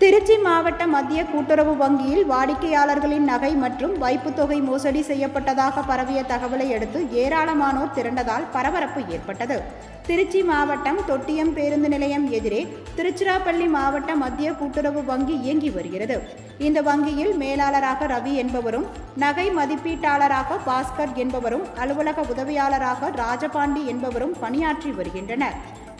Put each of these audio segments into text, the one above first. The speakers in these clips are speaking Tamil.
திருச்சி மாவட்ட மத்திய கூட்டுறவு வங்கியில் வாடிக்கையாளர்களின் நகை மற்றும் வைப்புத் தொகை மோசடி செய்யப்பட்டதாக பரவிய தகவலை அடுத்து ஏராளமானோர் திரண்டதால் பரபரப்பு ஏற்பட்டது. திருச்சி மாவட்டம் தொட்டியம் பேருந்து நிலையம் எதிரே திருச்சிராப்பள்ளி மாவட்ட மத்திய கூட்டுறவு வங்கி இயங்கி வருகிறது. இந்த வங்கியில் மேலாளராக ரவி என்பவரும், நகை மதிப்பீட்டாளராக பாஸ்கர் என்பவரும், அலுவலக உதவியாளராக ராஜபாண்டி என்பவரும் பணியாற்றி வருகின்றனர்.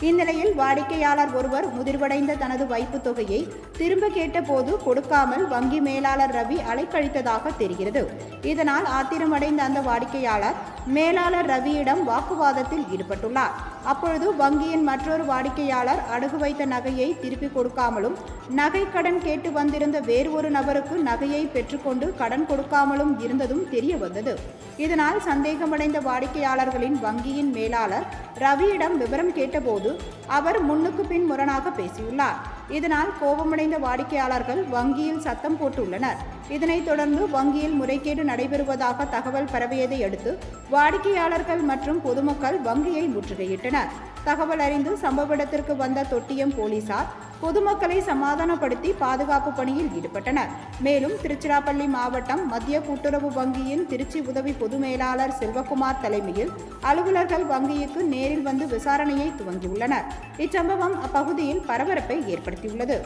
இந்நிலையில் வாடிக்கையாளர் ஒருவர் முதிர்வடைந்த தனது வைப்புத் தொகையை திரும்ப கேட்டபோது கொடுக்காமல் வங்கி மேலாளர் ரவி அலைக்கழித்ததாக தெரிகிறது. இதனால் ஆத்திரமடைந்த அந்த வாடிக்கையாளர் மேலாளர் ரவியிடம் வாக்குவாதத்தில் ஈடுபட்டுள்ளார். அப்பொழுது வங்கியின் மற்றொரு வாடிக்கையாளர் அடகு வைத்த நகையை திருப்பி கொடுக்காமலும், நகை கடன் கேட்டு வந்திருந்த வேறு ஒரு நபருக்கு நகையை பெற்றுக்கொண்டு கடன் கொடுக்காமலும் இருந்ததும் தெரிய வந்தது. இதனால் சந்தேகமடைந்த வாடிக்கையாளர்களின் வங்கியின் மேலாளர் ரவியிடம் விவரம் கேட்டபோது அவர் முன்னுக்கு பின் முரணாக பேசியுள்ளார். இதனால் கோபமடைந்த வாடிக்கையாளர்கள் வங்கியில் சத்தம் போட்டுள்ளனர். இதனைத் தொடர்ந்து வங்கியில் முறைகேடு நடைபெறுவதாக தகவல் பரவியதை அடுத்து வாடிக்கையாளர்கள் மற்றும் பொதுமக்கள் வங்கியை முற்றுகையிட்டனர். தகவல் அறிந்து சம்பவ இடத்திற்கு வந்த தொட்டியம் போலீசார் பொதுமக்களை சமாதானப்படுத்தி பாதுகாப்பு பணியில் ஈடுபட்டனர். மேலும் திருச்சிராப்பள்ளி மாவட்டம் மத்திய கூட்டுறவு வங்கியின் திருச்சி உதவி பொது மேலாளர் செல்வகுமார் தலைமையில் அலுவலர்கள் வங்கிக்கு நேரில் வந்து விசாரணையை துவங்கியுள்ளனர். இச்சம்பவம் அப்பகுதியில் பரபரப்பை ஏற்படுத்தியுள்ளது.